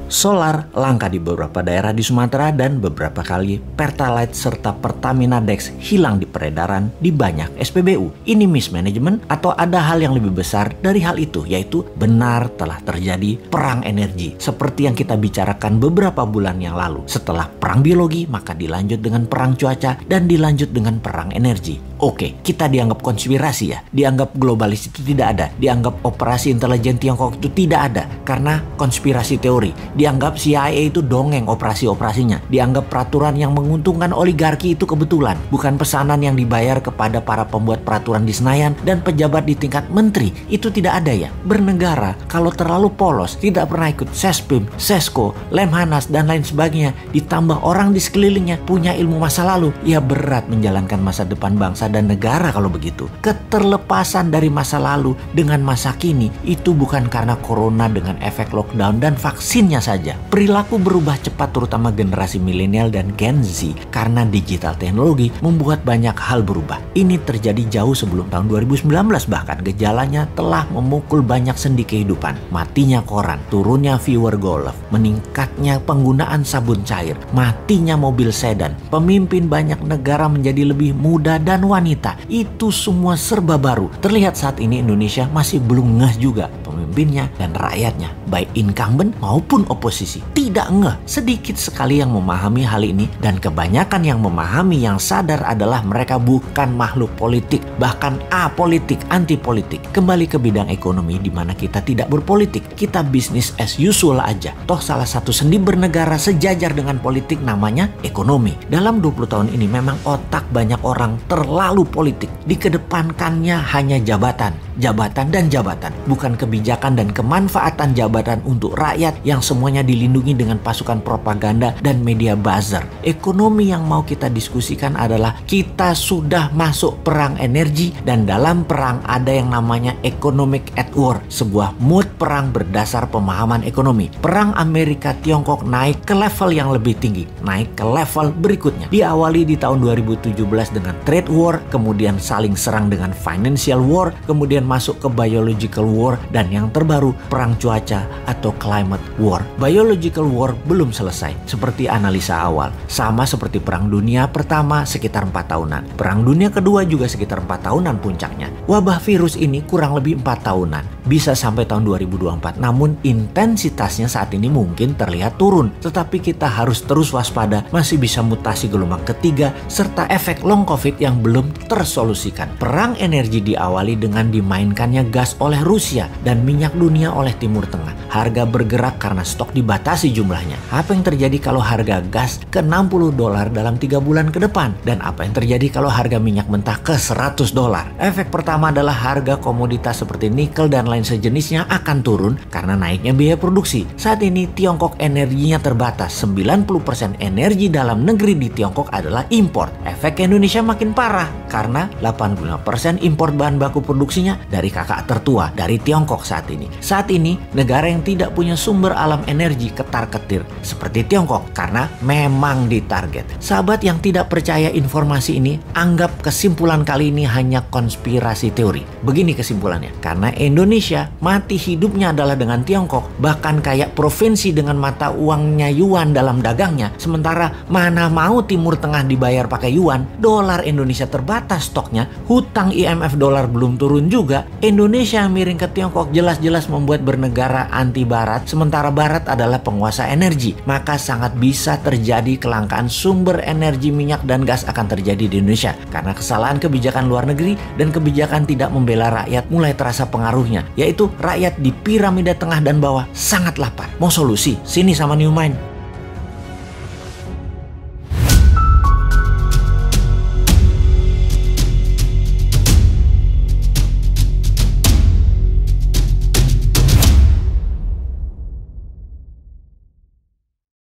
Solar langka di beberapa daerah di Sumatera dan beberapa kali Pertalite serta Pertamina Dex hilang di peredaran di banyak SPBU. Ini mismanagement atau ada hal yang lebih besar dari hal itu, yaitu benar telah terjadi perang energi seperti yang kita bicarakan beberapa bulan yang lalu. Setelah perang biologi, maka dilanjut dengan perang cuaca dan dilanjut dengan perang energi. Oke, kita dianggap konspirasi ya, dianggap globalis itu tidak ada, dianggap operasi intelijen Tiongkok itu tidak ada karena konspirasi teori, dianggap CIA itu dongeng operasi-operasinya, dianggap peraturan yang menguntungkan oligarki itu kebetulan, bukan pesanan yang dibayar kepada para pembuat peraturan di Senayan dan pejabat di tingkat menteri, itu tidak ada ya. Bernegara kalau terlalu polos, tidak pernah ikut Sespim, Sesko, Lemhanas dan lain sebagainya, ditambah orang di sekelilingnya punya ilmu masa lalu, ya berat menjalankan masa depan bangsa dan negara kalau begitu. Keterlepasan dari masa lalu dengan masa kini itu bukan karena corona dengan efek lockdown dan vaksinnya saja. Perilaku berubah cepat terutama generasi milenial dan Gen Z karena digital teknologi membuat banyak hal berubah. Ini terjadi jauh sebelum tahun 2019, bahkan gejalanya telah memukul banyak sendi kehidupan. Matinya koran, turunnya viewer golf, meningkatnya penggunaan sabun cair, matinya mobil sedan, pemimpin banyak negara menjadi lebih muda dan wanita. Itu semua serba baru. Terlihat saat ini Indonesia masih belum ngeh juga pemimpinnya dan rakyatnya, baik incumbent maupun oposisi. Tidak ngeh. Sedikit sekali yang memahami hal ini dan kebanyakan yang memahami yang sadar adalah mereka bukan makhluk politik, bahkan apolitik, anti politik. Kembali ke bidang ekonomi di mana kita tidak berpolitik, kita bisnis as usual aja. Toh salah satu sendi bernegara sejajar dengan politik namanya ekonomi. Dalam 20 tahun ini memang otak banyak orang terlalu politik. Dikedepankannya hanya jabatan, jabatan dan jabatan, bukan kebijakan dan kemanfaatan jabatan untuk rakyat yang semuanya dilindungi dengan pasukan propaganda dan media buzzer. Ekonomi yang mau kita diskusikan adalah kita sudah masuk perang energi dan dalam perang ada yang namanya economic at war, sebuah mood perang berdasar pemahaman ekonomi. Perang Amerika Tiongkok naik ke level yang lebih tinggi, naik ke level berikutnya. Diawali di tahun 2017 dengan trade war, kemudian saling serang dengan financial war, kemudian masuk ke biological war, dan yang terbaru perang cuaca atau climate war. Biological war belum selesai seperti analisa awal, sama seperti perang dunia pertama sekitar 4 tahunan, perang dunia kedua juga sekitar 4 tahunan puncaknya. Wabah virus ini kurang lebih 4 tahunan, bisa sampai tahun 2024, namun intensitasnya saat ini mungkin terlihat turun, tetapi kita harus terus waspada, masih bisa mutasi gelombang ketiga serta efek long covid yang belum tersolusikan. Perang energi diawali dengan dimainkannya gas oleh Rusia dan minyak dunia oleh Timur Tengah. Harga bergerak karena stok dibatasi jumlahnya. Apa yang terjadi kalau harga gas ke $60 dalam 3 bulan ke depan? Dan apa yang terjadi kalau harga minyak mentah ke $100? Efek pertama adalah harga komoditas seperti nikel dan lain sejenisnya akan turun karena naiknya biaya produksi. Saat ini Tiongkok energinya terbatas. 90% energi dalam negeri di Tiongkok adalah impor. Efek Indonesia makin parah karena 85% impor bahan baku produksinya dari kakak tertua, dari Tiongkok saat ini. Saat ini negara yang tidak punya sumber alam energi ketar-ketir seperti Tiongkok karena memang ditarget. Sahabat yang tidak percaya informasi ini, anggap kesimpulan kali ini hanya konspirasi teori. Begini kesimpulannya, karena Indonesia mati hidupnya adalah dengan Tiongkok, bahkan kayak provinsi dengan mata uangnya yuan dalam dagangnya, sementara mana mau Timur Tengah dibayar pakai yuan, dolar Indonesia terbatas stoknya, hutang IMF dolar belum turun juga, Indonesia miring ke Tiongkok jelas-jelas membuat bernegara anti barat, sementara barat adalah penguasa energi, maka sangat bisa terjadi kelangkaan sumber energi minyak dan gas akan terjadi di Indonesia karena kesalahan kebijakan luar negeri dan kebijakan tidak membela rakyat mulai terasa pengaruhnya, yaitu rakyat di piramida tengah dan bawah sangat lapar. Mau solusi? Sini sama New Mind.